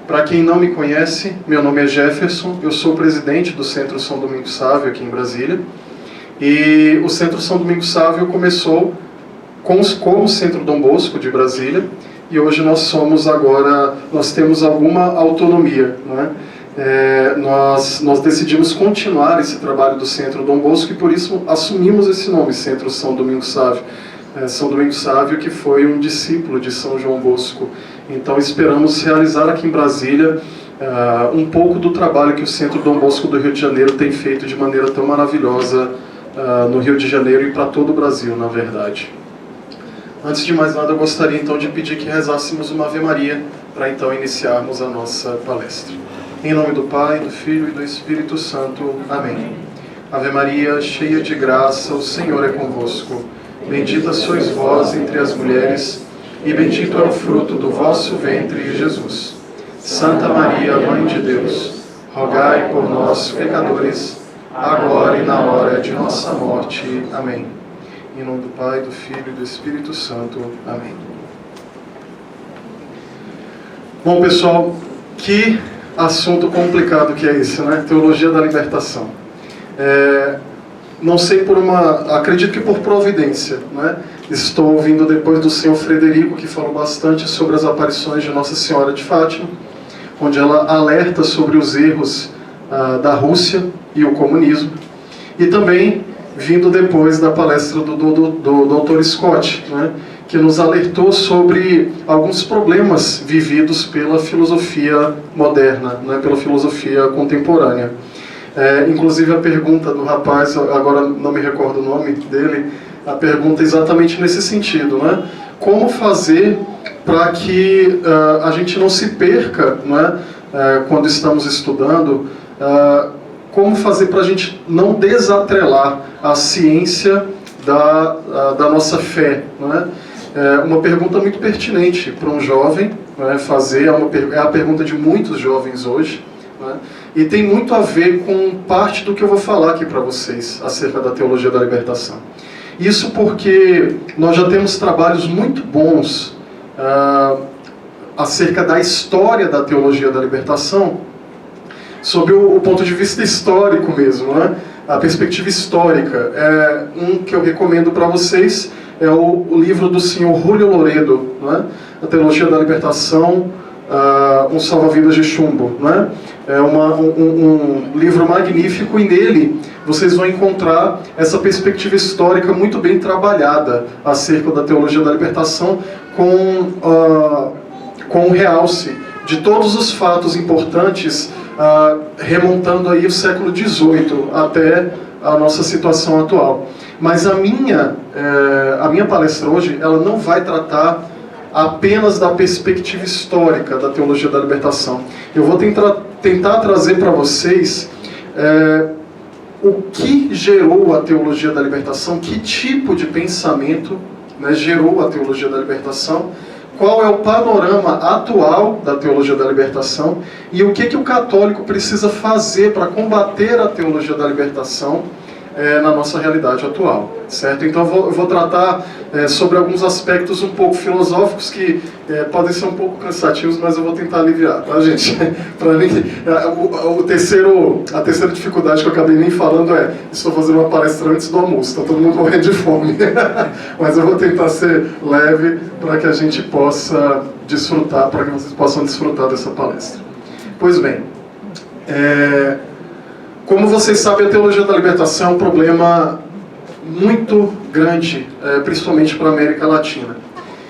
Para quem não me conhece, meu nome é Jefferson, eu sou o presidente do Centro São Domingos Sávio aqui em Brasília. E o Centro São Domingos Sávio começou como Centro Dom Bosco de Brasília, e hoje nós temos alguma autonomia, não é? Nós decidimos continuar esse trabalho do Centro Dom Bosco e por isso assumimos esse nome, Centro São Domingos Sávio. São Domingos Sávio, que foi um discípulo de São João Bosco. Então esperamos realizar aqui em Brasília um pouco do trabalho que o Centro Dom Bosco do Rio de Janeiro tem feito de maneira tão maravilhosa no Rio de Janeiro e para todo o Brasil, na verdade. Antes de mais nada, eu gostaria então de pedir que rezássemos uma Ave Maria para então iniciarmos a nossa palestra. Em nome do Pai, do Filho e do Espírito Santo. Amém. Ave Maria, cheia de graça, o Senhor é convosco. Bendita sois vós entre as mulheres, e bendito é o fruto do vosso ventre, Jesus. Santa Maria, Mãe de Deus, rogai por nós, pecadores, agora e na hora de nossa morte. Amém. Em nome do Pai, do Filho e do Espírito Santo. Amém. Bom, pessoal, que assunto complicado que é esse, né? Teologia da libertação. Não sei acredito que por providência, né? Estou ouvindo depois do senhor Frederico, que falou bastante sobre as aparições de Nossa Senhora de Fátima, onde ela alerta sobre os erros da Rússia e o comunismo, e também vindo depois da palestra do Dr. Scott, né? Que nos alertou sobre alguns problemas vividos pela filosofia moderna, né? Pela filosofia contemporânea. Inclusive a pergunta do rapaz, agora não me recordo o nome dele, a pergunta exatamente nesse sentido, né? Como fazer para que a gente não se perca, né? Quando estamos estudando, como fazer para a gente não desatrelar a ciência da nossa fé, né? Uma pergunta muito pertinente para um jovem, né, fazer, é a pergunta de muitos jovens hoje, né? E tem muito a ver com parte do que eu vou falar aqui para vocês acerca da teologia da libertação. Isso porque nós já temos trabalhos muito bons acerca da história da teologia da libertação, sob o ponto de vista histórico mesmo, né? A perspectiva histórica. Um que eu recomendo para vocês é o livro do senhor Julio Loredo, né? A Teologia da Libertação, um salva-vidas de chumbo, né? É um livro magnífico, e nele vocês vão encontrar essa perspectiva histórica muito bem trabalhada acerca da teologia da libertação, com um realce de todos os fatos importantes, remontando aí o século XVIII até a nossa situação atual. Mas a minha palestra hoje, ela não vai tratar apenas da perspectiva histórica da teologia da libertação. Eu vou tentar trazer para vocês o que gerou a teologia da libertação, que tipo de pensamento, né, gerou a teologia da libertação, qual é o panorama atual da teologia da libertação e o que o católico precisa fazer para combater a teologia da libertação na nossa realidade atual, certo? Então eu vou tratar sobre alguns aspectos um pouco filosóficos que podem ser um pouco cansativos, mas eu vou tentar aliviar, tá, gente? Para mim, a terceira dificuldade que eu acabei nem falando estou fazendo uma palestra antes do almoço, está todo mundo morrendo de fome. Mas eu vou tentar ser leve para que a gente possa desfrutar, para que vocês possam desfrutar dessa palestra. Pois bem, como vocês sabem, a teologia da libertação é um problema muito grande, principalmente para a América Latina.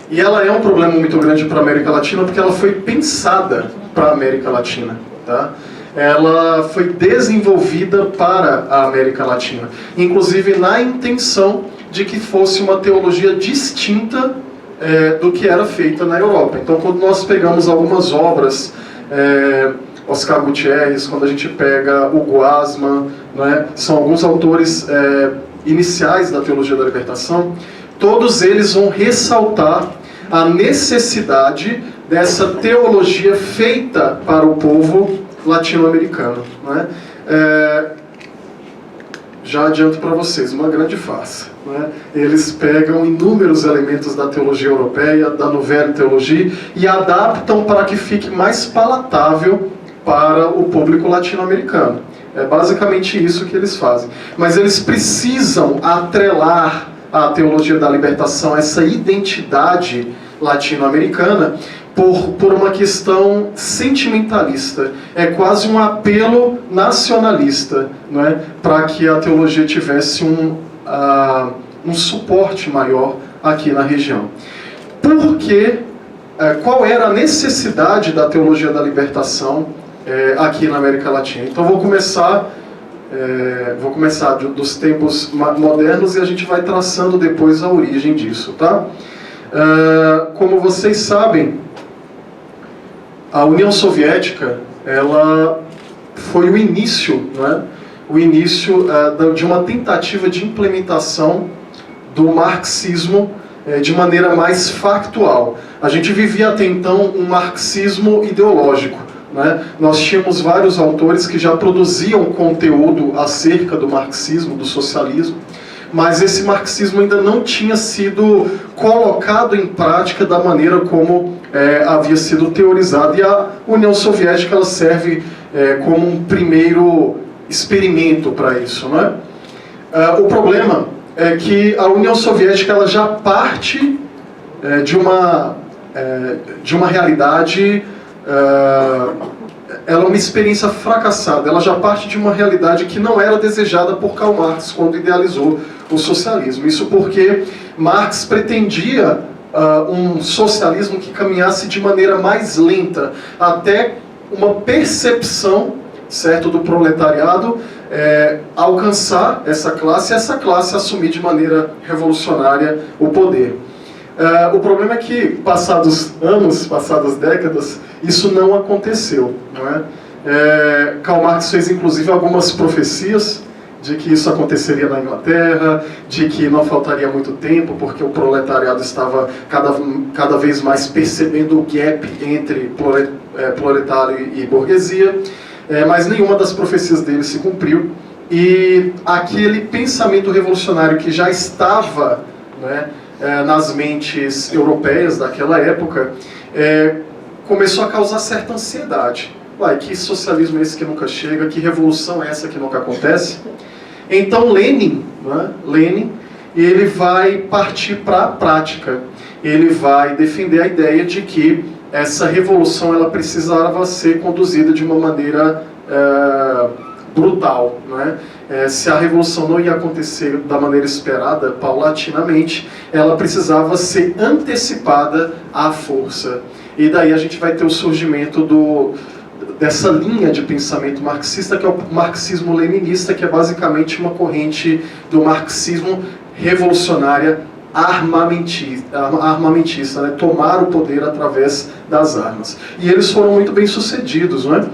E ela é um problema muito grande para a América Latina porque ela foi pensada para a América Latina, tá? Ela foi desenvolvida para a América Latina, inclusive na intenção de que fosse uma teologia distinta do que era feita na Europa. Então, quando nós pegamos algumas obras, Oscar Gutierrez, quando a gente pega Hugo Asman, né, são alguns autores iniciais da teologia da libertação, todos eles vão ressaltar a necessidade dessa teologia feita para o povo latino-americano, né? já adianto para vocês, uma grande farsa. Né? Eles pegam inúmeros elementos da teologia europeia, da Nouvelle Teologie, e adaptam para que fique mais palatável para o público latino-americano. É basicamente isso que eles fazem. Mas eles precisam atrelar à teologia da libertação essa identidade latino-americana por uma questão sentimentalista. É quase um apelo nacionalista, não é? Para que a teologia tivesse um suporte maior aqui na região. Qual era a necessidade da teologia da libertação aqui na América Latina? Então vou começar dos tempos modernos e a gente vai traçando depois a origem disso, tá? Como vocês sabem, a União Soviética, ela foi o início, não é? O início de uma tentativa de implementação do marxismo de maneira mais factual. A gente vivia até então um marxismo ideológico, né? Nós tínhamos vários autores que já produziam conteúdo acerca do marxismo, do socialismo, mas esse marxismo ainda não tinha sido colocado em prática da maneira como havia sido teorizado. E a União Soviética ela serve como um primeiro experimento para isso, né? O problema é que a União Soviética ela já parte de uma realidade, ela é uma experiência fracassada, ela já parte de uma realidade que não era desejada por Karl Marx quando idealizou o socialismo. Isso porque Marx pretendia um socialismo que caminhasse de maneira mais lenta, até uma percepção, certo, do proletariado alcançar essa classe assumir de maneira revolucionária o poder. O problema é que, passados anos, passadas décadas, isso não aconteceu, não é? Karl Marx fez inclusive algumas profecias de que isso aconteceria na Inglaterra, de que não faltaria muito tempo, porque o proletariado estava cada vez mais percebendo o gap entre proletário e burguesia, mas nenhuma das profecias dele se cumpriu, e aquele pensamento revolucionário que já estava, né, nas mentes europeias daquela época, começou a causar certa ansiedade. Uai, que socialismo é esse que nunca chega? Que revolução é essa que nunca acontece? Então Lenin, né, ele vai partir para a prática. Ele vai defender a ideia de que essa revolução ela precisava ser conduzida de uma maneira brutal, né? Se a revolução não ia acontecer da maneira esperada, paulatinamente, ela precisava ser antecipada à força. E daí a gente vai ter o surgimento dessa linha de pensamento marxista, que é o marxismo-leninista, que é basicamente uma corrente do marxismo revolucionária armamentista, né? Tomar o poder através das armas. E eles foram muito bem sucedidos, não é?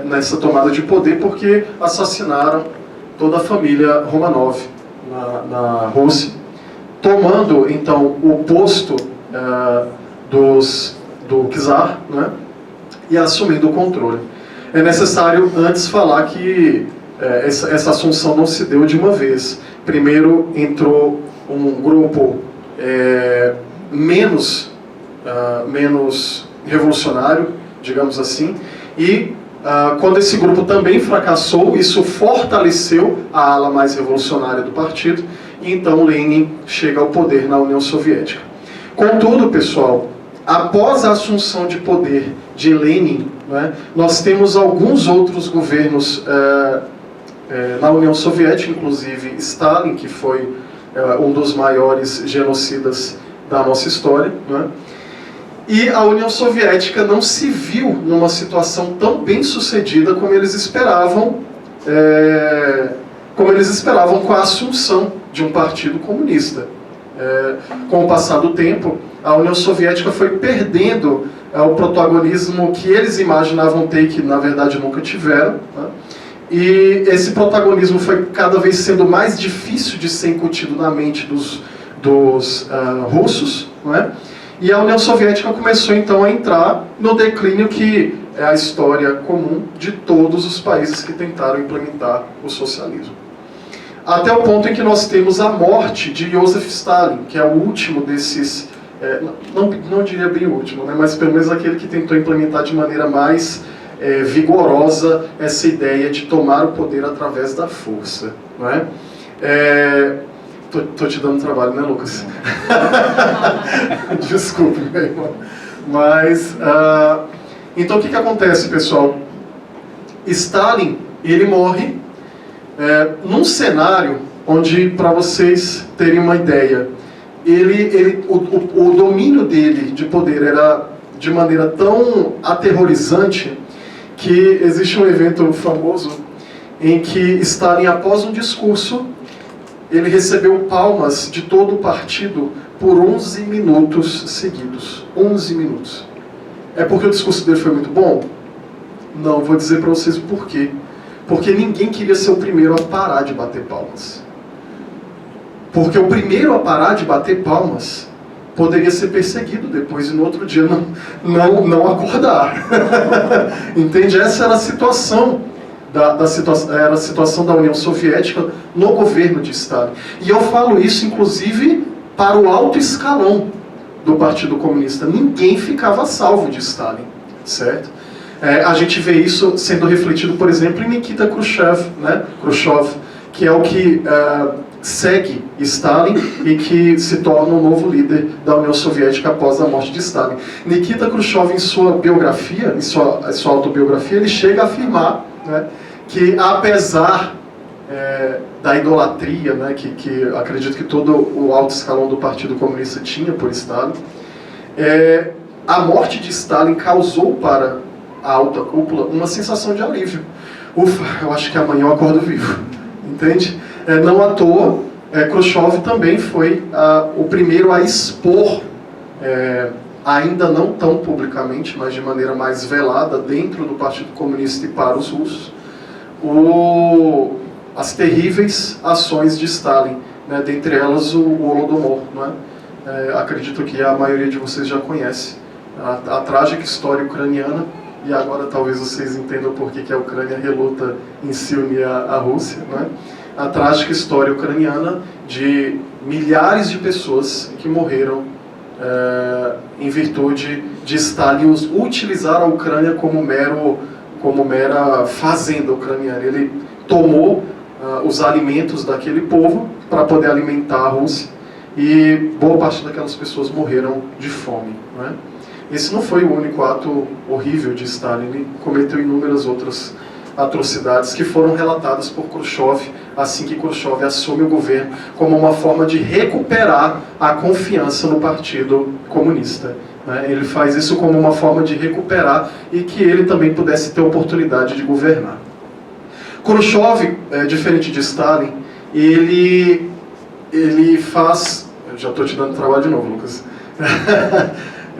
Nessa tomada de poder, porque assassinaram toda a família Romanov na Rússia, tomando então o posto do czar, né? E assumindo o controle. É necessário antes falar que essa assunção não se deu de uma vez. Primeiro entrou um grupo menos revolucionário, digamos assim, e quando esse grupo também fracassou, isso fortaleceu a ala mais revolucionária do partido, e então Lenin chega ao poder na União Soviética. Contudo, pessoal, após a assunção de poder de Lenin, né, nós temos alguns outros governos na União Soviética, inclusive Stalin, que foi um dos maiores genocidas da nossa história, né? E a União Soviética não se viu numa situação tão bem sucedida como eles esperavam, com a assunção de um partido comunista. Com o passar do tempo, a União Soviética foi perdendo o protagonismo que eles imaginavam ter, que na verdade nunca tiveram, né? E esse protagonismo foi cada vez sendo mais difícil de ser incutido na mente dos russos, não é? E a União Soviética começou então a entrar no declínio que é a história comum de todos os países que tentaram implementar o socialismo. até o ponto em que nós temos a morte de Joseph Stalin, que é o último desses, não diria bem o último, né, mas pelo menos aquele que tentou implementar de maneira mais vigorosa essa ideia de tomar o poder através da força. Não é? Tô te dando trabalho, né, Lucas? Desculpe, meu irmão. Mas, então o que acontece, pessoal? Stalin, ele morre num cenário onde, para vocês terem uma ideia, o domínio dele de poder era de maneira tão aterrorizante que existe um evento famoso em que Stalin, após um discurso, ele recebeu palmas de todo o partido por 11 minutos seguidos. 11 minutos. É porque o discurso dele foi muito bom? Não, vou dizer para vocês o porquê. Porque ninguém queria ser o primeiro a parar de bater palmas. Porque o primeiro a parar de bater palmas poderia ser perseguido depois e no outro dia não acordar. Entende? Essa era a situação. Era a situação da União Soviética no governo de Stalin. E eu falo isso, inclusive, para o alto escalão do Partido Comunista. Ninguém ficava salvo de Stalin, certo? A gente vê isso sendo refletido, por exemplo, em Nikita Khrushchev, né? Khrushchev, que é o que segue Stalin e que se torna o novo líder da União Soviética após a morte de Stalin. Nikita Khrushchev, em sua biografia, em sua autobiografia, ele chega a afirmar, né, que apesar da idolatria, né, que acredito que todo o alto escalão do Partido Comunista tinha por Stalin, a morte de Stalin causou para a alta cúpula uma sensação de alívio. Ufa, eu acho que amanhã eu acordo vivo. Entende? Não à toa, Khrushchev também foi o primeiro a expor, ainda não tão publicamente, mas de maneira mais velada, dentro do Partido Comunista e para os russos, as terríveis ações de Stalin, né, dentre elas o Holodomor. Não é? Acredito que a maioria de vocês já conhece a trágica história ucraniana, e agora talvez vocês entendam por que a Ucrânia reluta em se unir à Rússia. Não é? A trágica história ucraniana de milhares de pessoas que morreram em virtude de Stalin utilizar a Ucrânia como mera fazenda ucraniana. Ele tomou os alimentos daquele povo para poder alimentar a Rússia, e boa parte daquelas pessoas morreram de fome. Não é? Esse não foi o único ato horrível de Stalin. Ele cometeu inúmeras outras atrocidades que foram relatadas por Khrushchev assim que Khrushchev assume o governo, como uma forma de recuperar a confiança no Partido Comunista. Ele faz isso como uma forma de recuperar e que ele também pudesse ter oportunidade de governar. Khrushchev, diferente de Stalin, ele faz... Eu já estou te dando trabalho de novo, Lucas.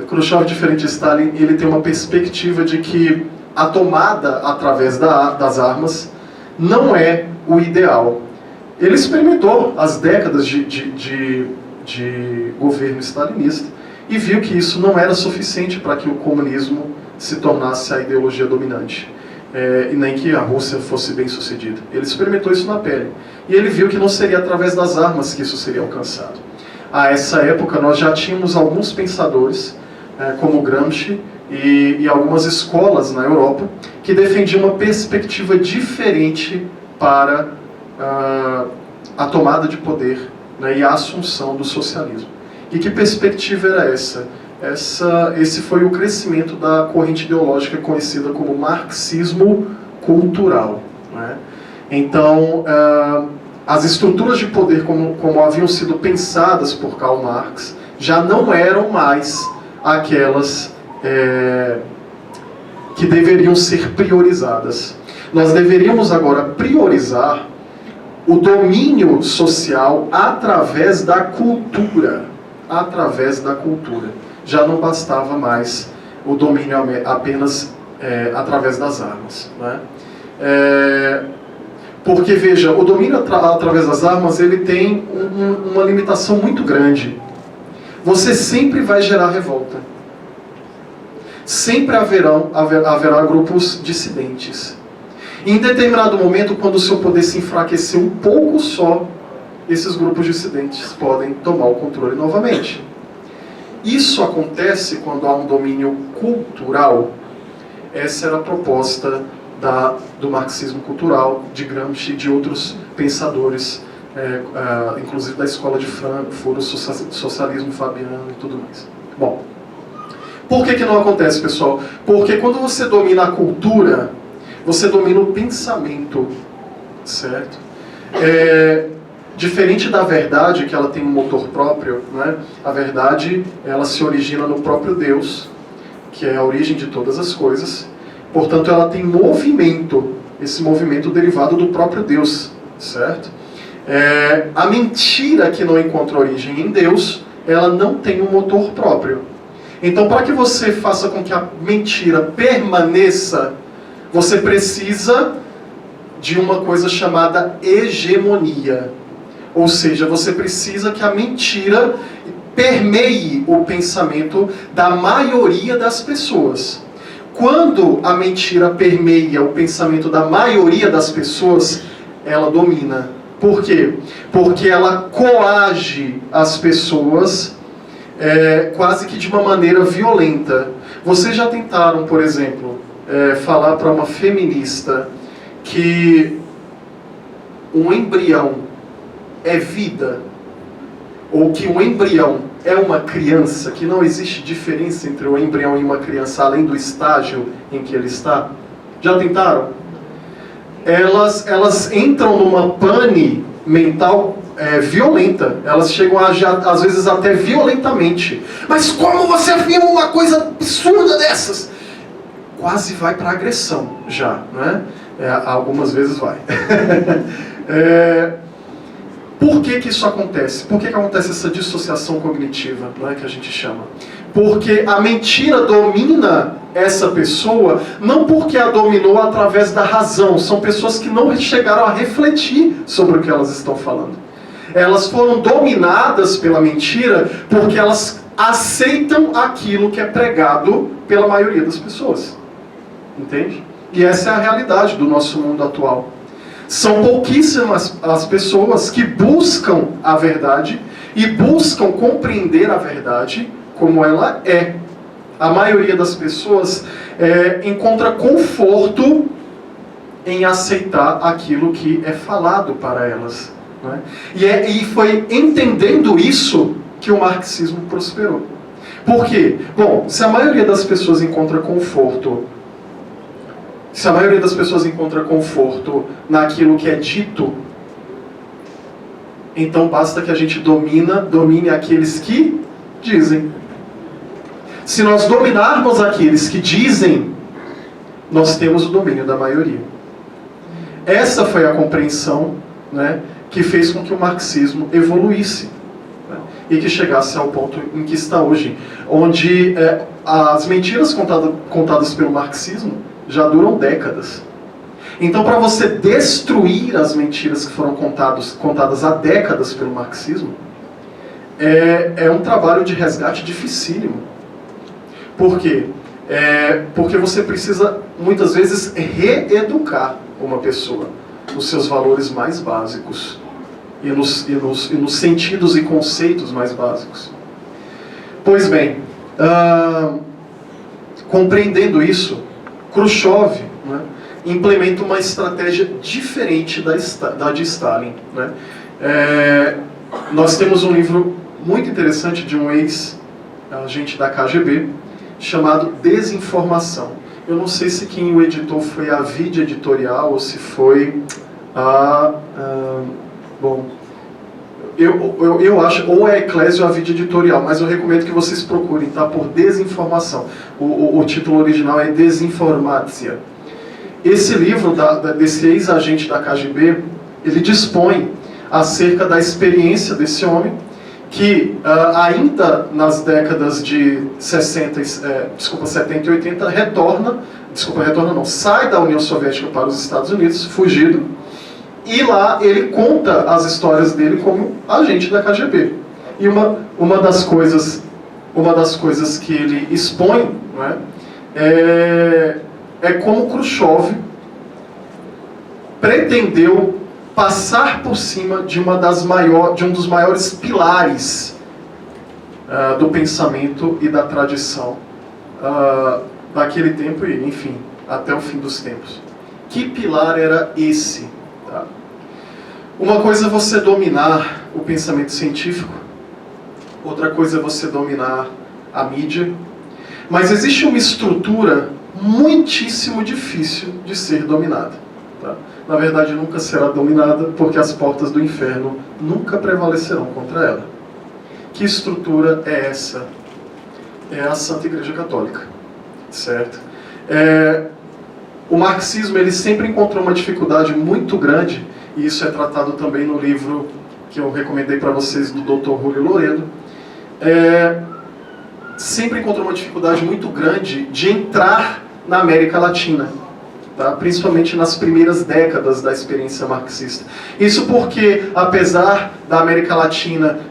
Khrushchev, diferente de Stalin, ele tem uma perspectiva de que a tomada através das armas não é o ideal. Ele experimentou as décadas de governo stalinista e viu que isso não era suficiente para que o comunismo se tornasse a ideologia dominante, e nem que a Rússia fosse bem sucedida. Ele experimentou isso na pele e ele viu que não seria através das armas que isso seria alcançado. A essa época nós já tínhamos alguns pensadores, como Gramsci, e algumas escolas na Europa que defendiam uma perspectiva diferente para a tomada de poder, né, e a assunção do socialismo. E que perspectiva era essa? Esse foi o crescimento da corrente ideológica conhecida como marxismo cultural. Né? Então, as estruturas de poder como haviam sido pensadas por Karl Marx já não eram mais aquelas que deveriam ser priorizadas. Nós deveríamos agora priorizar o domínio social através da cultura. Através da cultura. Já não bastava mais o domínio apenas através das armas. Né? Porque, veja, o domínio através das armas ele tem uma limitação muito grande. Você sempre vai gerar revolta. Sempre haverá grupos dissidentes. Em determinado momento, quando o seu poder se enfraquecer um pouco só, esses grupos dissidentes podem tomar o controle novamente. Isso acontece quando há um domínio cultural. Essa era a proposta do marxismo cultural, de Gramsci e de outros pensadores, inclusive da escola de Frankfurt, o socialismo fabiano e tudo mais. Bom, por que não acontece, pessoal? Porque quando você domina a cultura, você domina o pensamento, certo? Diferente da verdade, que ela tem um motor próprio, né? A verdade, ela se origina no próprio Deus, que é a origem de todas as coisas. Portanto, ela tem movimento, esse movimento derivado do próprio Deus, certo? A mentira que não encontra origem em Deus, ela não tem um motor próprio. Então, para que você faça com que a mentira permaneça, você precisa de uma coisa chamada hegemonia. Ou seja, você precisa que a mentira permeie o pensamento da maioria das pessoas. Quando a mentira permeia o pensamento da maioria das pessoas, ela domina. Por quê? Porque ela coage as pessoas quase que de uma maneira violenta. Vocês já tentaram, por exemplo, falar para uma feminista que um embrião é vida, ou que um embrião é uma criança, que não existe diferença entre o embrião e uma criança, além do estágio em que ele está? Já tentaram? Elas entram numa pane mental violenta. Elas chegam a agir, às vezes, até violentamente. Mas como você afirma uma coisa absurda dessas? Quase vai para agressão, já, né? Algumas vezes vai. Por que isso acontece? Por que acontece essa dissociação cognitiva, né, que a gente chama? Porque a mentira domina essa pessoa, não porque a dominou através da razão. São pessoas que não chegaram a refletir sobre o que elas estão falando. Elas foram dominadas pela mentira porque elas aceitam aquilo que é pregado pela maioria das pessoas. Entende? E essa é a realidade do nosso mundo atual. São pouquíssimas as pessoas que buscam a verdade e buscam compreender a verdade como ela é. A maioria das pessoas encontra conforto em aceitar aquilo que é falado para elas, né? E foi entendendo isso que o marxismo prosperou. Por quê? Bom, se a maioria das pessoas encontra conforto naquilo que é dito, então basta que a gente domine aqueles que dizem. Se nós dominarmos aqueles que dizem, nós temos o domínio da maioria. Essa foi a compreensão, né, que fez com que o marxismo evoluísse, né, e que chegasse ao ponto em que está hoje, onde as mentiras contadas pelo marxismo já duram décadas. Então, para você destruir as mentiras que foram contadas há décadas pelo marxismo, é um trabalho de resgate dificílimo. Por quê? Porque você precisa, muitas vezes, reeducar uma pessoa nos seus valores mais básicos e nos sentidos e conceitos mais básicos. Pois bem, compreendendo isso, Khrushchev, né, implementa uma estratégia diferente da de Stalin, né? Nós temos um livro muito interessante de um ex-agente da KGB, chamado Desinformação. Eu não sei se quem o editou foi a Vida Editorial ou se foi bom, eu acho, ou é Eclésio ou a Vida Editorial, mas eu recomendo que vocês procurem, tá? Por Desinformação. O título original é Desinformatia. Esse livro desse ex-agente da KGB, ele dispõe acerca da experiência desse homem, que ainda nas décadas de 70 e 80 sai da União Soviética para os Estados Unidos, fugido, e lá ele conta as histórias dele como agente da KGB. E uma das coisas que ele expõe, não é como Khrushchev pretendeu passar por cima de um dos maiores pilares do pensamento e da tradição daquele tempo e, enfim, até o fim dos tempos. Que pilar era esse? Tá? Uma coisa é você dominar o pensamento científico, outra coisa é você dominar a mídia, mas existe uma estrutura muitíssimo difícil de ser dominada. Tá? Na verdade, nunca será dominada, porque as portas do inferno nunca prevalecerão contra ela. Que estrutura é essa? É a Santa Igreja Católica, certo? O marxismo ele sempre encontrou uma dificuldade muito grande, e isso é tratado também no livro que eu recomendei para vocês do Dr. Julio Loredo. Sempre encontrou uma dificuldade muito grande de entrar na América Latina, tá? Principalmente nas primeiras décadas da experiência marxista. Isso porque, apesar da América Latina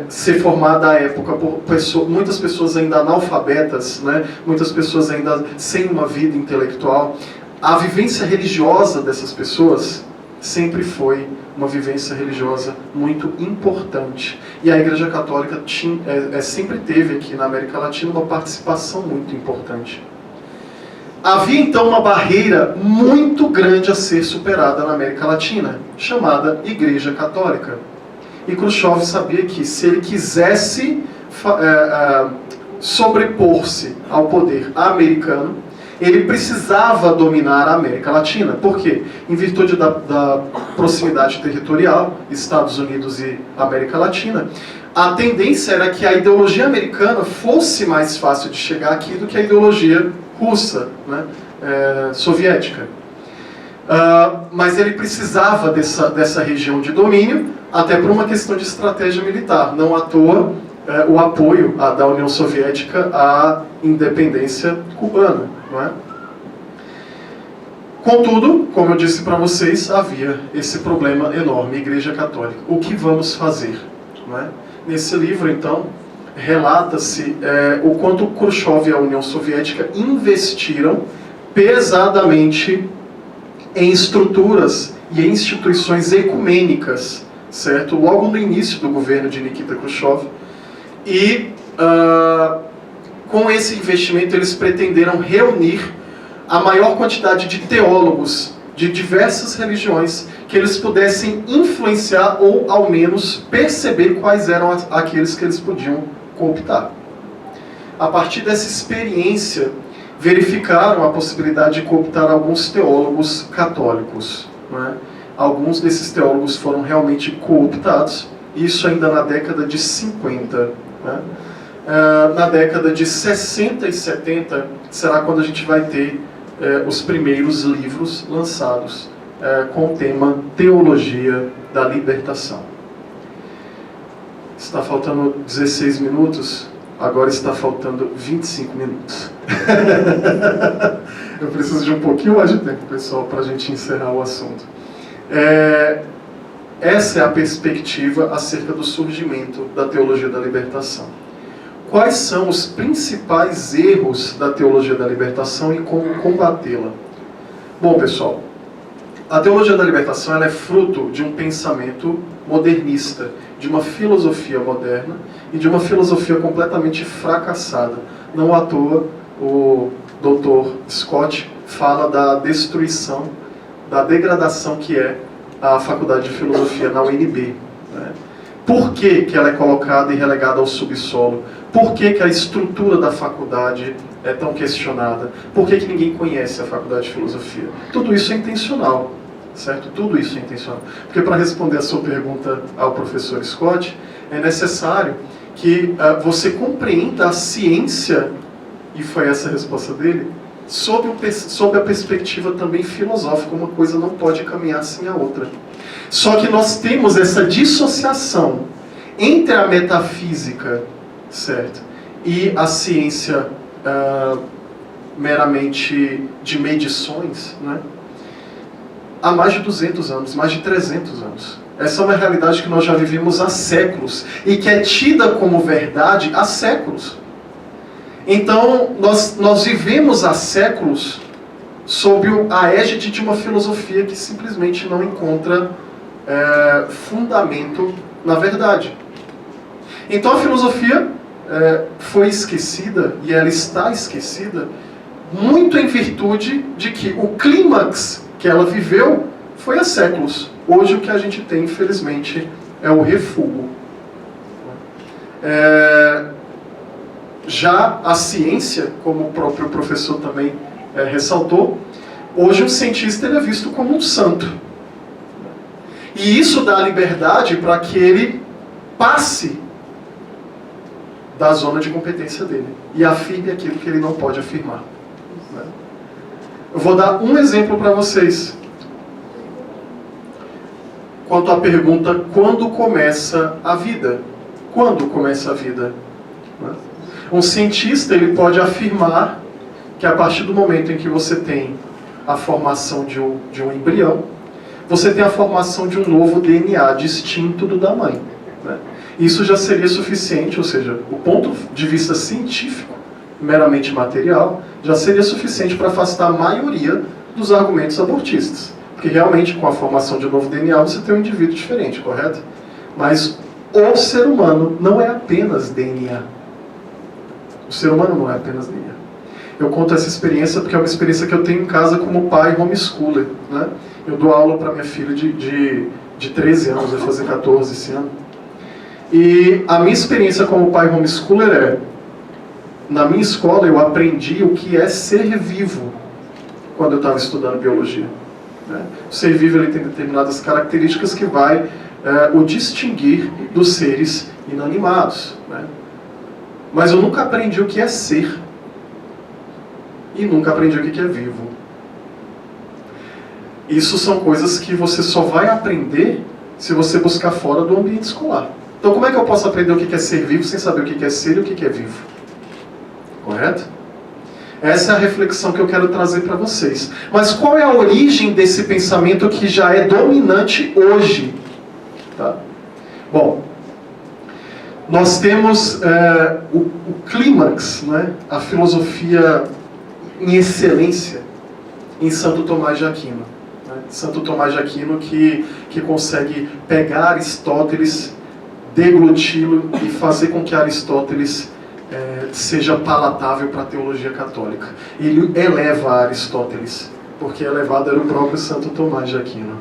ser formada à época por muitas pessoas ainda analfabetas, né? Muitas pessoas ainda sem uma vida intelectual, a vivência religiosa dessas pessoas sempre foi uma vivência religiosa muito importante. E a Igreja Católica sempre teve aqui na América Latina uma participação muito importante. Havia então uma barreira muito grande a ser superada na América Latina, chamada Igreja Católica. E Khrushchev sabia que se ele quisesse sobrepor-se ao poder americano, ele precisava dominar a América Latina. Por quê? Em virtude da proximidade territorial, Estados Unidos e América Latina, a tendência era que a ideologia americana fosse mais fácil de chegar aqui do que a ideologia russa, né? Soviética. Mas ele precisava dessa região de domínio, até por uma questão de estratégia militar. Não à toa o apoio da União Soviética à independência cubana. Não é? Contudo, como eu disse para vocês, havia esse problema enorme, Igreja Católica. O que vamos fazer? Não é? Nesse livro, então, relata-se o quanto Khrushchev e a União Soviética investiram pesadamente em estruturas e em instituições ecumênicas, certo? Logo no início do governo de Nikita Khrushchev. E com esse investimento eles pretenderam reunir a maior quantidade de teólogos de diversas religiões que eles pudessem influenciar ou ao menos perceber quais eram aqueles que eles podiam cooptar. A partir dessa experiência, verificaram a possibilidade de cooptar alguns teólogos católicos. Não é? Alguns desses teólogos foram realmente cooptados, isso ainda na década de 50. Né? Na década de 60 e 70 será quando a gente vai ter os primeiros livros lançados com o tema Teologia da Libertação. Está faltando 16 minutos, agora está faltando 25 minutos. Eu preciso de um pouquinho mais de tempo, pessoal, para a gente encerrar o assunto. Essa é a perspectiva acerca do surgimento da Teologia da Libertação. Quais são os principais erros da Teologia da Libertação e como combatê-la? Bom, pessoal, a Teologia da Libertação ela é fruto de um pensamento modernista, de uma filosofia moderna e de uma filosofia completamente fracassada. Não à toa, o Dr. Scott fala da destruição, da degradação que é a Faculdade de Filosofia na UNB. Né? Por que ela é colocada e relegada ao subsolo? Por que a estrutura da faculdade é tão questionada? Por que ninguém conhece a Faculdade de Filosofia? Tudo isso é intencional, certo? Tudo isso é intencional. Porque para responder a sua pergunta ao professor Scott, é necessário que você compreenda a ciência, e foi essa a resposta dele, sob a perspectiva também filosófica. Uma coisa não pode caminhar sem a outra. Só que nós temos essa dissociação entre a metafísica, certo, e a ciência meramente de medições, né? Há mais de 200 anos, mais de 300 anos. Essa é uma realidade que nós já vivemos há séculos e que é tida como verdade há séculos. Então, nós vivemos há séculos sob a égide de uma filosofia que simplesmente não encontra fundamento na verdade. Então a filosofia foi esquecida, e ela está esquecida, muito em virtude de que o clímax que ela viveu foi há séculos. Hoje o que a gente tem, infelizmente, é o refúgio. Já a ciência, como o próprio professor também ressaltou, hoje um cientista ele é visto como um santo. E isso dá liberdade para que ele passe da zona de competência dele e afirme aquilo que ele não pode afirmar. Eu vou dar um exemplo para vocês. Quanto à pergunta, quando começa a vida? Quando começa a vida? Um cientista ele pode afirmar que a partir do momento em que você tem a formação de um embrião, você tem a formação de um novo DNA distinto do da mãe. Isso já seria suficiente, ou seja, o ponto de vista científico, meramente material, já seria suficiente para afastar a maioria dos argumentos abortistas. Porque realmente, com a formação de um novo DNA, você tem um indivíduo diferente, correto? Mas o ser humano não é apenas DNA. O ser humano não é apenas DNA. Eu conto essa experiência porque é uma experiência que eu tenho em casa como pai homeschooler. Eu dou aula para minha filha de 13 anos, vai fazer 14 esse ano. E a minha experiência como pai homeschooler na minha escola eu aprendi o que é ser vivo quando eu estava estudando biologia. O ser vivo ele tem determinadas características que vai o distinguir dos seres inanimados. Mas eu nunca aprendi o que é ser. E nunca aprendi o que é vivo. Isso são coisas que você só vai aprender se você buscar fora do ambiente escolar. Então como é que eu posso aprender o que é ser vivo sem saber o que é ser e o que é vivo? Correto? Essa é a reflexão que eu quero trazer para vocês. Mas qual é a origem desse pensamento que já é dominante hoje? Tá? Bom, nós temos o clímax, a filosofia em excelência, em Santo Tomás de Aquino. Santo Tomás de Aquino que consegue pegar Aristóteles, degluti-lo e fazer com que Aristóteles seja palatável para a teologia católica. Ele eleva Aristóteles, porque elevado era o próprio Santo Tomás de Aquino.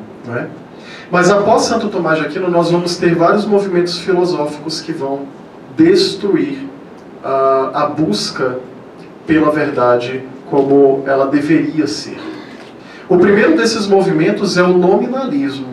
Mas após Santo Tomás de Aquino, nós vamos ter vários movimentos filosóficos que vão destruir a busca pela verdade como ela deveria ser. O primeiro desses movimentos é o nominalismo.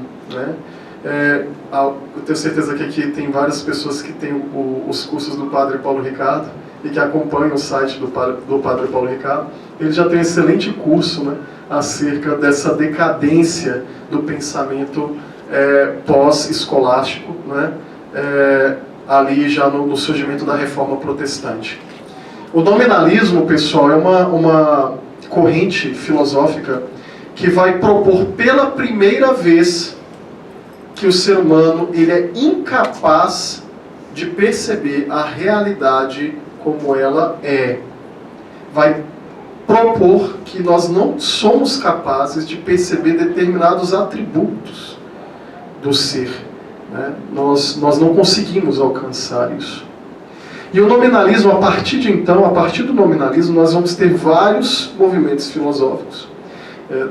Eu tenho certeza que aqui tem várias pessoas que têm os cursos do Padre Paulo Ricardo e que acompanham o site do Padre Paulo Ricardo. Ele já tem um excelente curso acerca dessa decadência do pensamento pós-escolástico, ali já no surgimento da Reforma Protestante. O nominalismo, pessoal, é uma corrente filosófica que vai propor pela primeira vez que o ser humano ele é incapaz de perceber a realidade como ela é. Vai propor que nós não somos capazes de perceber determinados atributos do ser. Nós não conseguimos alcançar isso. E o nominalismo, a partir de então, a partir do nominalismo, nós vamos ter vários movimentos filosóficos.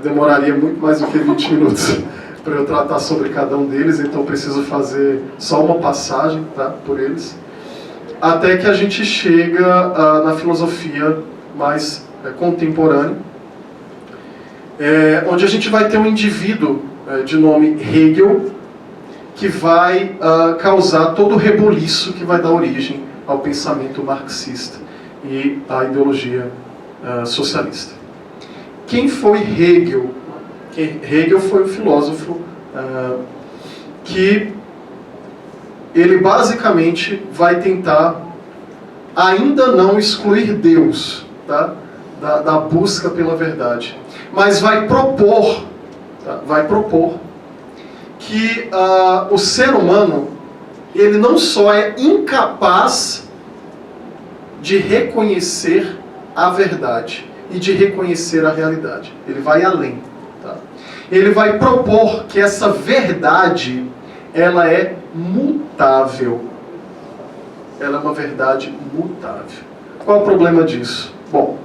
Demoraria muito mais do que 20 minutos para eu tratar sobre cada um deles, então preciso fazer só uma passagem por eles. Até que a gente chega na filosofia mais contemporânea, onde a gente vai ter um indivíduo de nome Hegel, que vai causar todo o rebuliço que vai dar origem ao pensamento marxista e à ideologia socialista. Quem foi Hegel? Hegel foi um filósofo que ele basicamente vai tentar ainda não excluir Deus da busca pela verdade, mas vai propor que o ser humano ele não só é incapaz de reconhecer a verdade, e de reconhecer a realidade. Ele vai além. Tá? Ele vai propor que essa verdade, ela é mutável. Ela é uma verdade mutável. Qual é o problema disso? Bom,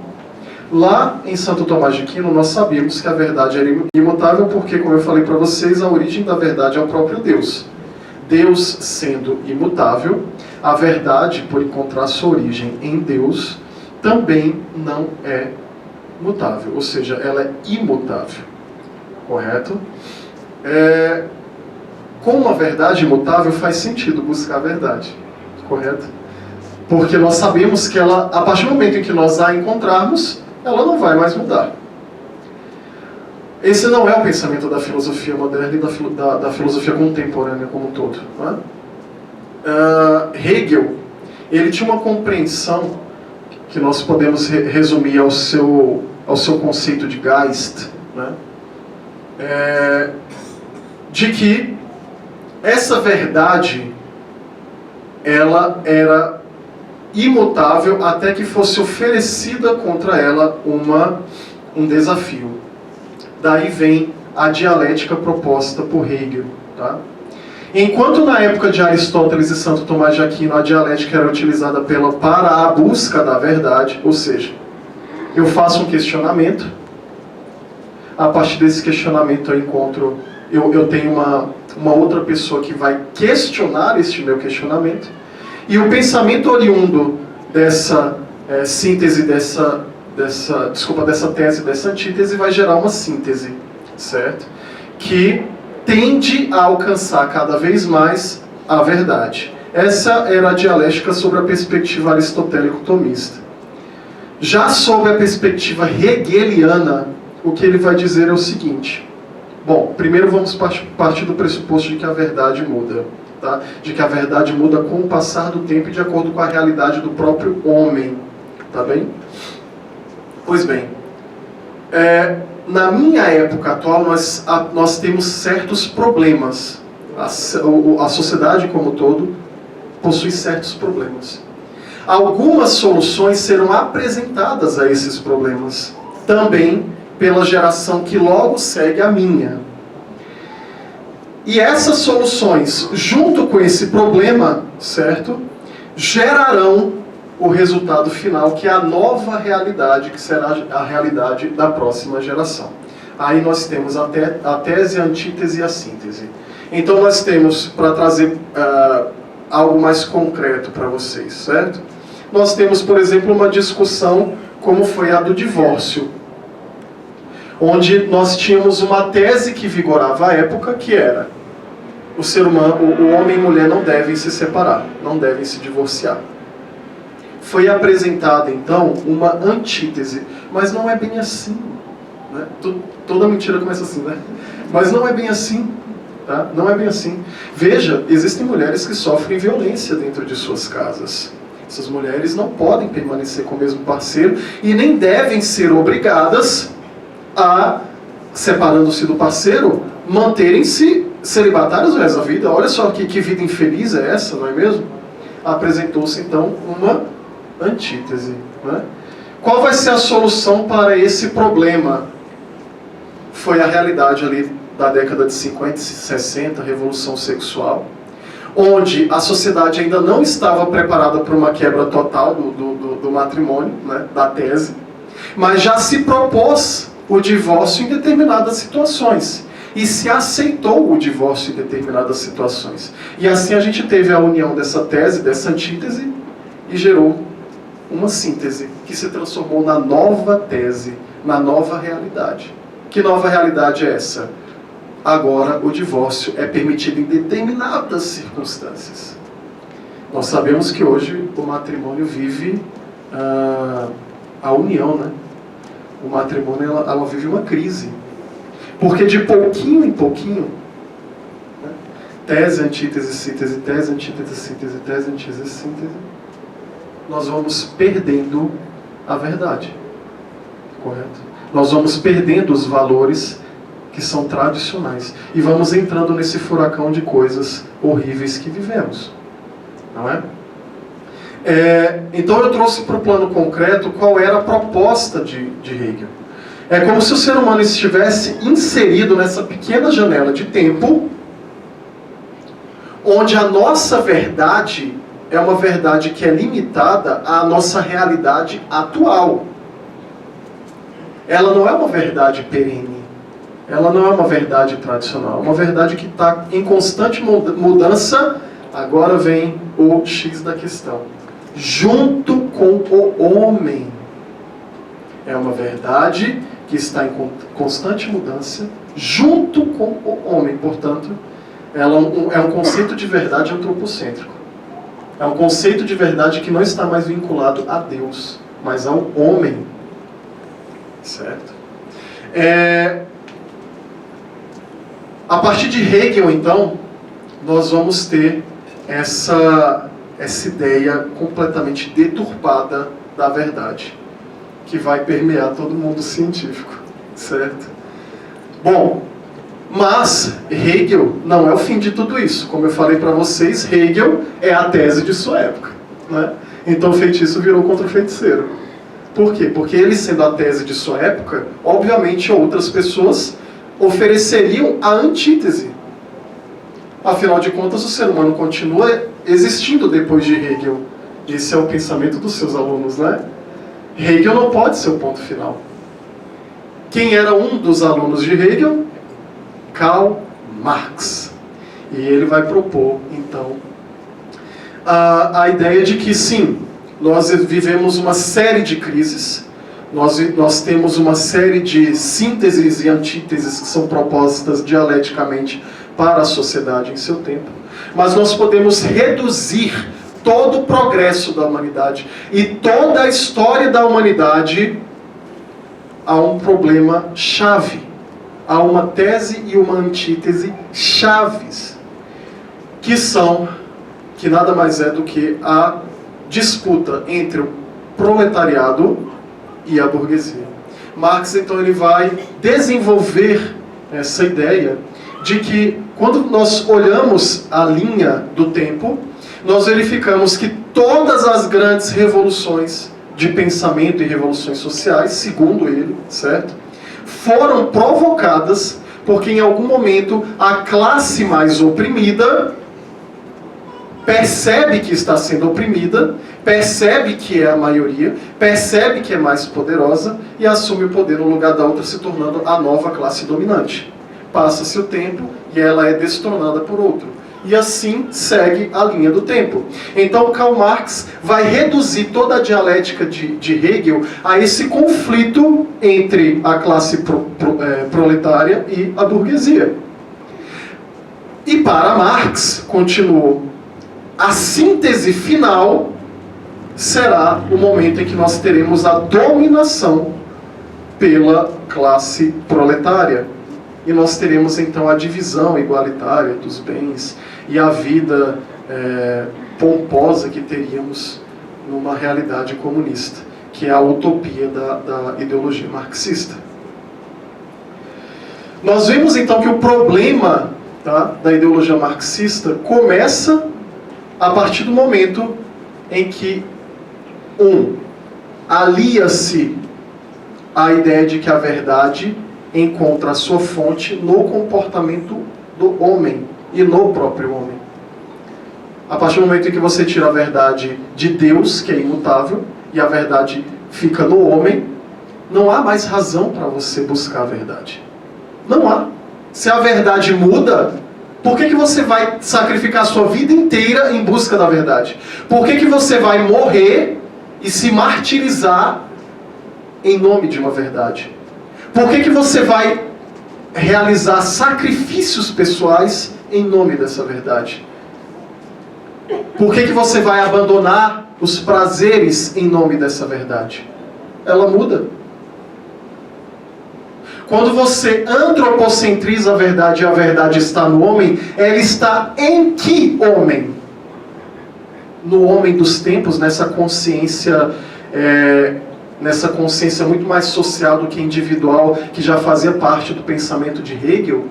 lá em Santo Tomás de Aquino nós sabíamos que a verdade era imutável porque, como eu falei para vocês, a origem da verdade é o próprio Deus. Deus sendo imutável, a verdade, por encontrar sua origem em Deus, também não é mutável, ou seja, ela é imutável. Correto? Com uma verdade imutável faz sentido buscar a verdade. Correto? Porque nós sabemos que ela, a partir do momento em que nós a encontrarmos, ela não vai mais mudar. Esse não é o pensamento da filosofia moderna e da filosofia contemporânea como um todo. Não é? Hegel, ele tinha uma compreensão que nós podemos resumir ao seu conceito de Geist, né? De que essa verdade ela era imutável até que fosse oferecida contra ela um desafio. Daí vem a dialética proposta por Hegel. Tá? Enquanto na época de Aristóteles e Santo Tomás de Aquino a dialética era utilizada para a busca da verdade, ou seja, eu faço um questionamento, a partir desse questionamento eu tenho uma outra pessoa que vai questionar este meu questionamento, e o pensamento oriundo dessa síntese, dessa tese, dessa antítese, vai gerar uma síntese, certo? Que tende a alcançar cada vez mais a verdade. Essa era a dialética sobre a perspectiva aristotélico-tomista. Já sob a perspectiva hegeliana, o que ele vai dizer é o seguinte. Bom, primeiro vamos partir do pressuposto de que a verdade muda. Tá? De que a verdade muda com o passar do tempo e de acordo com a realidade do próprio homem. Tá bem? Pois bem, na minha época atual nós temos certos problemas. A sociedade como um todo possui certos problemas. Algumas soluções serão apresentadas a esses problemas, também pela geração que logo segue a minha. E essas soluções, junto com esse problema, certo, gerarão o resultado final, que é a nova realidade, que será a realidade da próxima geração. Aí nós temos a tese, a antítese e a síntese. Então nós temos, para trazer algo mais concreto para vocês, certo? Nós temos, por exemplo, uma discussão como foi a do divórcio, onde nós tínhamos uma tese que vigorava à época, que era o ser humano, o homem e a mulher não devem se separar, não devem se divorciar. Foi apresentada então uma antítese, mas não é bem assim, né? Toda mentira começa assim, né? Mas não é bem assim, tá? Não é bem assim. Veja, existem mulheres que sofrem violência dentro de suas casas. Essas mulheres não podem permanecer com o mesmo parceiro e nem devem ser obrigadas a, separando-se do parceiro, manterem-se celibatários o resto da vida. Olha só que vida infeliz é essa, não é mesmo? Apresentou-se então uma antítese. Né? Qual vai ser a solução para esse problema? Foi a realidade ali da década de 50 e 60, a revolução sexual, onde a sociedade ainda não estava preparada para uma quebra total do matrimônio, né, da tese, mas já se propôs o divórcio em determinadas situações. E se aceitou o divórcio em determinadas situações. E assim a gente teve a união dessa tese, dessa antítese, e gerou uma síntese, que se transformou na nova tese, na nova realidade. Que nova realidade é essa? Agora o divórcio é permitido em determinadas circunstâncias. Nós sabemos que hoje o matrimônio vive a união, né? O matrimônio ela vive uma crise. Porque de pouquinho em pouquinho, né? Tese, antítese, síntese, tese, antítese, síntese, tese, antítese, síntese, nós vamos perdendo a verdade. Correto? Nós vamos perdendo os valores que são tradicionais. E vamos entrando nesse furacão de coisas horríveis que vivemos. Não é? Então eu trouxe para o plano concreto qual era a proposta de Hegel. É como se o ser humano estivesse inserido nessa pequena janela de tempo, onde a nossa verdade é uma verdade que é limitada à nossa realidade atual. Ela não é uma verdade perene. Ela não é uma verdade tradicional. É uma verdade que está em constante mudança. Agora vem o X da questão. Junto com o homem. É uma verdade que está em constante mudança, junto com o homem. Portanto, ela é um conceito de verdade antropocêntrico. É um conceito de verdade que não está mais vinculado a Deus, mas ao homem. Certo? A partir de Hegel, então, nós vamos ter essa ideia completamente deturpada da verdade, que vai permear todo o mundo científico, certo? Bom, mas Hegel não é o fim de tudo isso. Como eu falei para vocês, Hegel é a tese de sua época, né? Então o feitiço virou contra o feiticeiro. Por quê? Porque ele, sendo a tese de sua época, obviamente outras pessoas ofereceriam a antítese. Afinal de contas, o ser humano continua existindo depois de Hegel. Esse é o pensamento dos seus alunos, né? Hegel não pode ser o ponto final. Quem era um dos alunos de Hegel? Karl Marx. E ele vai propor, então, a ideia de que, sim, nós vivemos uma série de crises, nós temos uma série de sínteses e antíteses que são propostas dialeticamente para a sociedade em seu tempo, mas nós podemos reduzir todo o progresso da humanidade e toda a história da humanidade a um problema chave, a uma tese e uma antítese chaves, que nada mais é do que a disputa entre o proletariado e a burguesia. Marx, então, ele vai desenvolver essa ideia de que, quando nós olhamos a linha do tempo, nós verificamos que todas as grandes revoluções de pensamento e revoluções sociais, segundo ele, certo, foram provocadas porque em algum momento a classe mais oprimida percebe que está sendo oprimida, percebe que é a maioria, percebe que é mais poderosa e assume o poder no lugar da outra, se tornando a nova classe dominante. Passa-se o tempo e ela é destronada por outro. E assim segue a linha do tempo. Então Karl Marx vai reduzir toda a dialética de Hegel a esse conflito entre a classe proletária e a burguesia. E para Marx, continuou, a síntese final será o momento em que nós teremos a dominação pela classe proletária. E nós teremos então a divisão igualitária dos bens e a vida pomposa que teríamos numa realidade comunista, que é a utopia da ideologia marxista. Nós vimos então que o problema, tá, da ideologia marxista começa a partir do momento em que alia-se a ideia de que a verdade encontra a sua fonte no comportamento do homem e no próprio homem. A partir do momento em que você tira a verdade de Deus, que é imutável, e a verdade fica no homem, não há mais razão para você buscar a verdade. Não há. Se a verdade muda, por que você vai sacrificar a sua vida inteira em busca da verdade? Por que você vai morrer e se martirizar em nome de uma verdade? Por que você vai realizar sacrifícios pessoais em nome dessa verdade? Por que você vai abandonar os prazeres em nome dessa verdade? Ela muda. Quando você antropocentriza a verdade e a verdade está no homem, ela está em que homem? No homem dos tempos, nessa consciência muito mais social do que individual, que já fazia parte do pensamento de Hegel?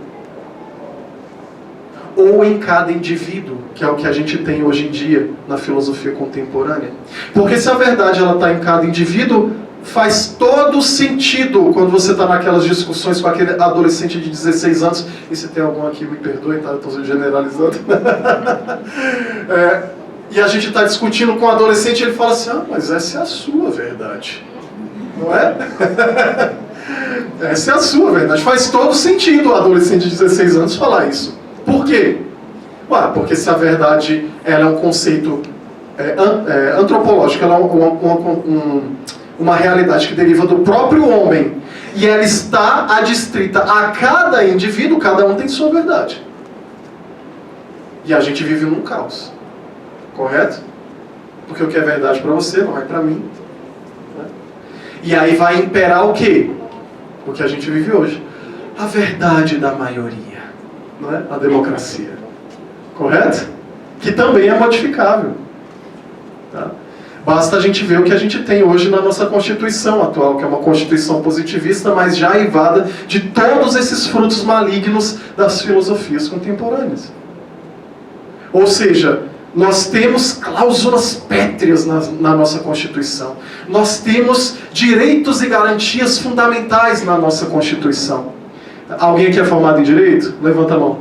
ou em cada indivíduo, que é o que a gente tem hoje em dia na filosofia contemporânea. Porque se a verdade está em cada indivíduo, faz todo sentido quando você está naquelas discussões com aquele adolescente de 16 anos, e se tem algum aqui, me perdoe, tá? Eu estou generalizando. E a gente está discutindo com o adolescente e ele fala assim, mas essa é a sua verdade. Não é? Essa é a sua verdade. Faz todo sentido o adolescente de 16 anos falar isso. Por quê? Porque se a verdade ela é um conceito antropológico, ela é uma realidade que deriva do próprio homem, e ela está adstrita a cada indivíduo, cada um tem sua verdade. E a gente vive num caos. Correto? Porque o que é verdade para você não é para mim. Né? E aí vai imperar o quê? O que a gente vive hoje. A verdade da maioria. Não é? A democracia. Correto? Que também é modificável. Tá? Basta a gente ver o que a gente tem hoje na nossa Constituição atual, que é uma Constituição positivista, mas já aivada de todos esses frutos malignos das filosofias contemporâneas. Ou seja, nós temos cláusulas pétreas na nossa Constituição. Nós temos direitos e garantias fundamentais na nossa Constituição. Alguém aqui é formado em Direito? Levanta a mão.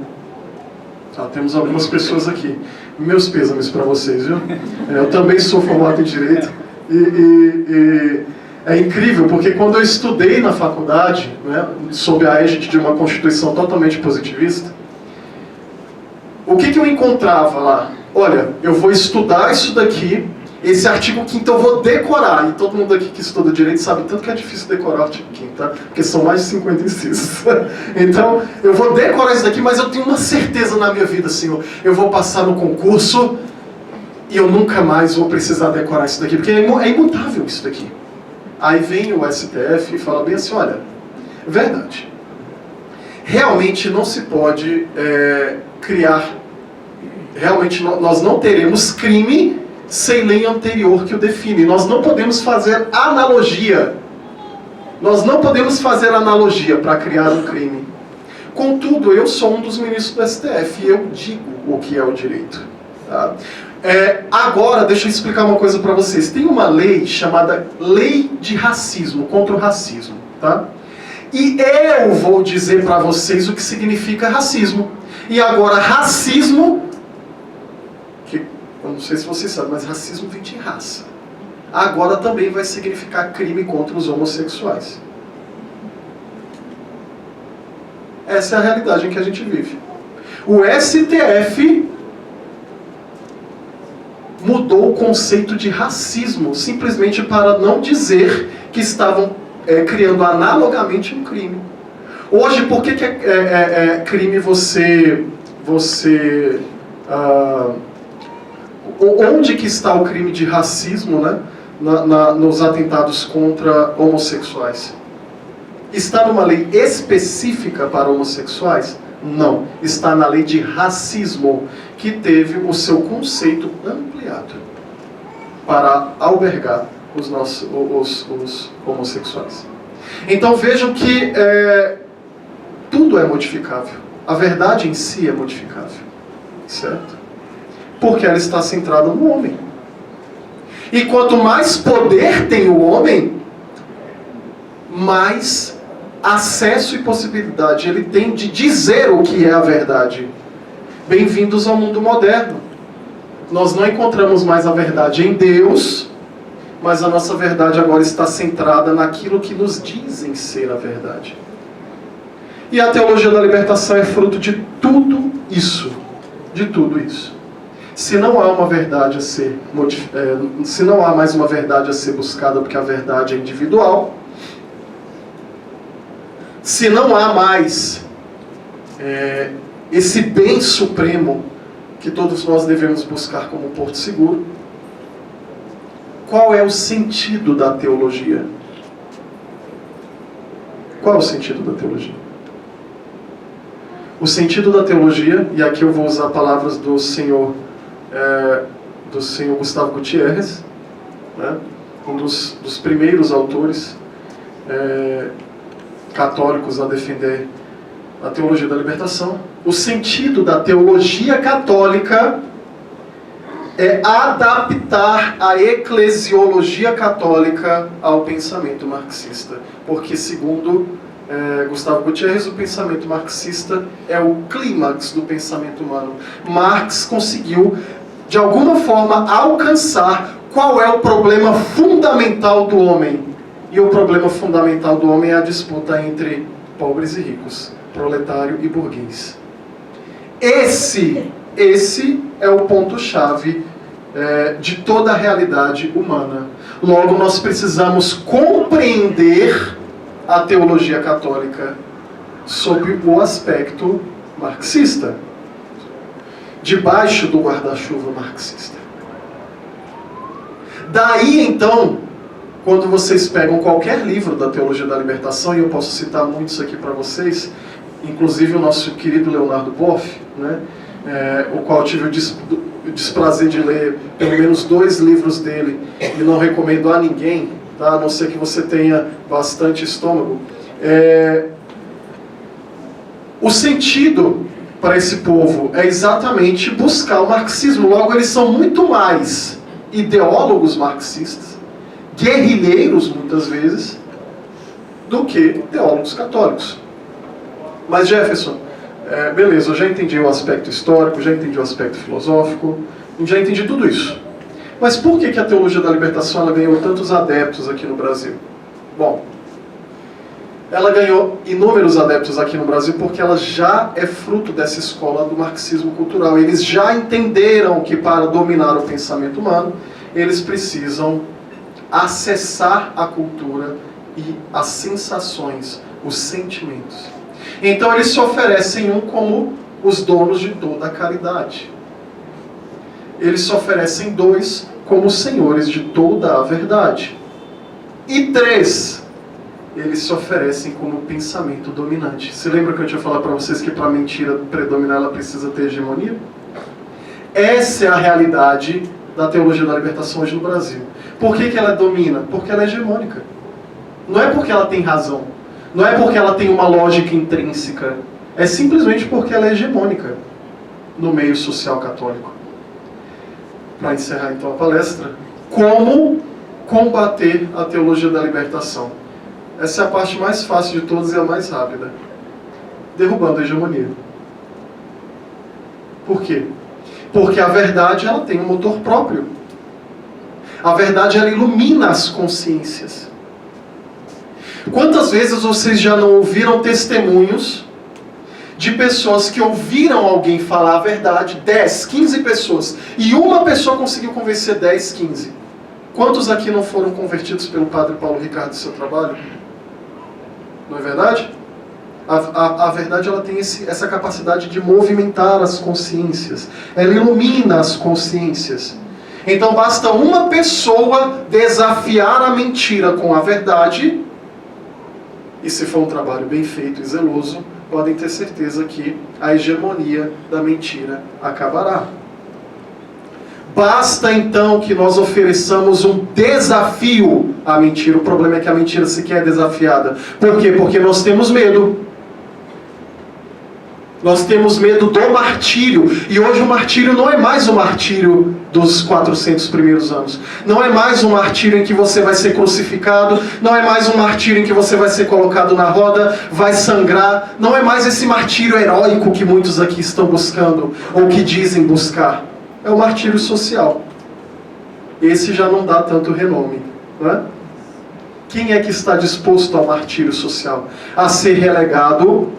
Temos algumas pessoas aqui. Meus pêsames para vocês, viu? Eu também sou formado em Direito. E é incrível, porque quando eu estudei na faculdade, né, sob a égide de uma Constituição totalmente positivista, o que eu encontrava lá? Olha, eu vou estudar isso daqui, esse artigo 5º eu vou decorar. E todo mundo aqui que estuda Direito sabe tanto que é difícil decorar o artigo 5º, tá? Porque são mais de 50 incisos. Então, eu vou decorar isso daqui, mas eu tenho uma certeza na minha vida, Senhor. Eu vou passar no concurso e eu nunca mais vou precisar decorar isso daqui, porque é imutável isso daqui. Aí vem o STF e fala bem assim, olha, verdade. Realmente não se pode criar... Realmente nós não teremos crime sem lei anterior que o define. Nós não podemos fazer analogia. Nós não podemos fazer analogia para criar um crime. Contudo, eu sou um dos ministros do STF e eu digo o que é o direito. Tá? Agora, deixa eu explicar uma coisa para vocês. Tem uma lei chamada Lei de Racismo, contra o racismo. Tá? E eu vou dizer para vocês o que significa racismo. E agora, racismo... Eu não sei se vocês sabem, mas racismo vem de raça. Agora também vai significar crime contra os homossexuais. Essa é a realidade em que a gente vive. O STF mudou o conceito de racismo, simplesmente para não dizer que estavam criando analogamente um crime. Hoje, por que é crime você onde que está o crime de racismo, né, nos atentados contra homossexuais? Está numa lei específica para homossexuais? Não. Está na lei de racismo, que teve o seu conceito ampliado para albergar os homossexuais. Então vejam que tudo é modificável. A verdade em si é modificável. Certo? Porque ela está centrada no homem. E quanto mais poder tem o homem, mais acesso e possibilidade ele tem de dizer o que é a verdade. Bem-vindos ao mundo moderno. Nós não encontramos mais a verdade em Deus, mas a nossa verdade agora está centrada naquilo que nos dizem ser a verdade. E a teologia da libertação é fruto de tudo isso. De tudo isso. Se não há uma verdade a ser se não há mais uma verdade a ser buscada, porque a verdade é individual, se não há mais esse bem supremo que todos nós devemos buscar como porto seguro, qual é o sentido da teologia? Qual é o sentido da teologia? O sentido da teologia, e aqui eu vou usar palavras do senhor Gustavo Gutierrez, né, um dos primeiros autores católicos a defender a teologia da libertação. O sentido da teologia católica é adaptar a eclesiologia católica ao pensamento marxista. Porque, segundo Gustavo Gutierrez, o pensamento marxista é o clímax do pensamento humano. Marx conseguiu, de alguma forma, alcançar qual é o problema fundamental do homem. E o problema fundamental do homem é a disputa entre pobres e ricos, proletário e burguês. Esse é o ponto-chave de toda a realidade humana. Logo, nós precisamos compreender a teologia católica sob o aspecto marxista, debaixo do guarda-chuva marxista. Daí, então, quando vocês pegam qualquer livro da teologia da libertação, e eu posso citar muitos aqui para vocês, inclusive o nosso querido Leonardo Boff, né, o qual eu tive o desprazer de ler pelo menos 2 livros dele, e não recomendo a ninguém, tá, a não ser que você tenha bastante estômago. O sentido para esse povo é exatamente buscar o marxismo. Logo, eles são muito mais ideólogos marxistas, guerrilheiros muitas vezes, do que teólogos católicos. Mas Jefferson, beleza, eu já entendi o aspecto histórico, já entendi o aspecto filosófico, já entendi tudo isso. Mas por que a teologia da libertação ela ganhou tantos adeptos aqui no Brasil? Bom, ela ganhou inúmeros adeptos aqui no Brasil porque ela já é fruto dessa escola do marxismo cultural. Eles já entenderam que para dominar o pensamento humano, eles precisam acessar a cultura e as sensações, os sentimentos. Então eles se oferecem como os donos de toda a caridade. Eles se oferecem 2 como os senhores de toda a verdade. E 3, eles se oferecem como o pensamento dominante. Você lembra que eu tinha falado para vocês que para a mentira predominar ela precisa ter hegemonia? Essa é a realidade da teologia da libertação hoje no Brasil. Por que ela domina? Porque ela é hegemônica. Não é porque ela tem razão. Não é porque ela tem uma lógica intrínseca. É simplesmente porque ela é hegemônica no meio social católico. Para encerrar então a palestra, como combater a teologia da libertação? Essa é a parte mais fácil de todas e a mais rápida. Derrubando a hegemonia. Por quê? Porque a verdade ela tem um motor próprio. A verdade ela ilumina as consciências. Quantas vezes vocês já não ouviram testemunhos de pessoas que ouviram alguém falar a verdade, 10, 15 pessoas, e uma pessoa conseguiu convencer 10, 15? Quantos aqui não foram convertidos pelo Padre Paulo Ricardo do seu trabalho? Não é verdade? A verdade ela tem essa capacidade de movimentar as consciências. Ela ilumina as consciências. Então basta uma pessoa desafiar a mentira com a verdade, e se for um trabalho bem feito e zeloso, podem ter certeza que a hegemonia da mentira acabará. Basta então que nós ofereçamos um desafio à mentira. O problema é que a mentira sequer é desafiada. Por quê? Porque nós temos medo. Nós temos medo do martírio. E hoje o martírio não é mais o martírio dos 400 primeiros anos. Não é mais um martírio em que você vai ser crucificado. Não é mais um martírio em que você vai ser colocado na roda, vai sangrar. Não é mais esse martírio heróico que muitos aqui estão buscando, ou que dizem buscar. É o martírio social. Esse já não dá tanto renome, não é? Quem é que está disposto ao martírio social? A ser relegado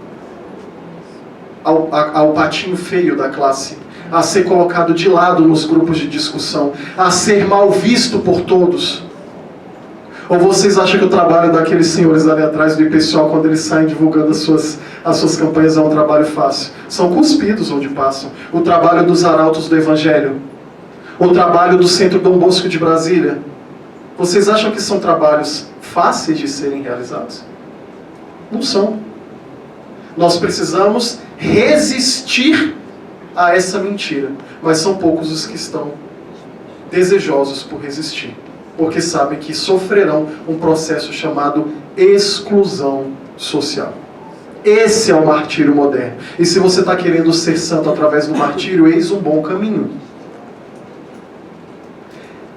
ao patinho feio da classe, a ser colocado de lado nos grupos de discussão, a ser mal visto por todos? Ou vocês acham que o trabalho daqueles senhores ali atrás do IPSOL, quando eles saem divulgando as suas campanhas, é um trabalho fácil? São cuspidos onde passam. O trabalho dos arautos do Evangelho, o trabalho do Centro Dom Bosco de Brasília, vocês acham que são trabalhos fáceis de serem realizados? Não são. Nós precisamos resistir a essa mentira, mas são poucos os que estão desejosos por resistir, porque sabem que sofrerão um processo chamado exclusão social. Esse é o martírio moderno. E se você está querendo ser santo através do martírio, eis um bom caminho.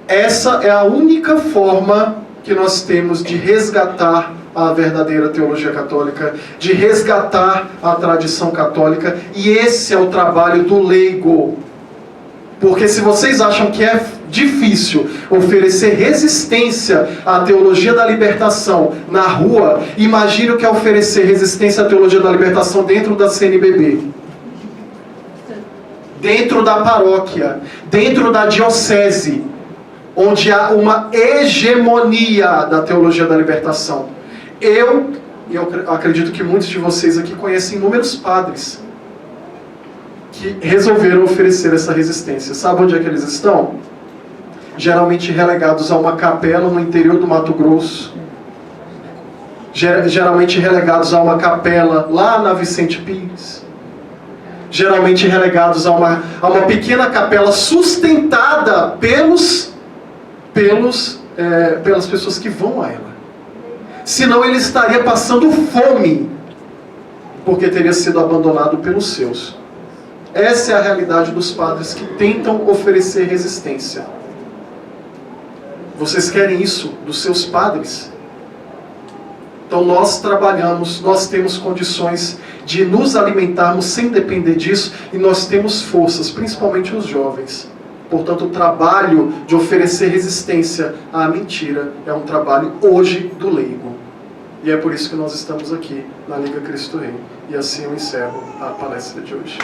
Essa é a única forma que nós temos de resgatar a verdadeira teologia católica, de resgatar a tradição católica, e esse é o trabalho do leigo. Porque se vocês acham que é difícil oferecer resistência à teologia da libertação na rua, imagine o que é oferecer resistência à teologia da libertação dentro da CNBB. Dentro da paróquia, dentro da diocese, onde há uma hegemonia da teologia da libertação. Eu acredito que muitos de vocês aqui conhecem inúmeros padres que resolveram oferecer essa resistência. Sabe onde é que eles estão? Geralmente relegados a uma capela no interior do Mato Grosso. Geralmente relegados a uma capela lá na Vicente Pires. Geralmente relegados a uma pequena capela sustentada pelas pessoas que vão a ela. Senão ele estaria passando fome, porque teria sido abandonado pelos seus. Essa é a realidade dos padres que tentam oferecer resistência. Vocês querem isso dos seus padres? Então nós trabalhamos, nós temos condições de nos alimentarmos sem depender disso, e nós temos forças, principalmente os jovens. Portanto, o trabalho de oferecer resistência à mentira é um trabalho hoje do leigo. E é por isso que nós estamos aqui na Liga Cristo Rei. E assim eu encerro a palestra de hoje.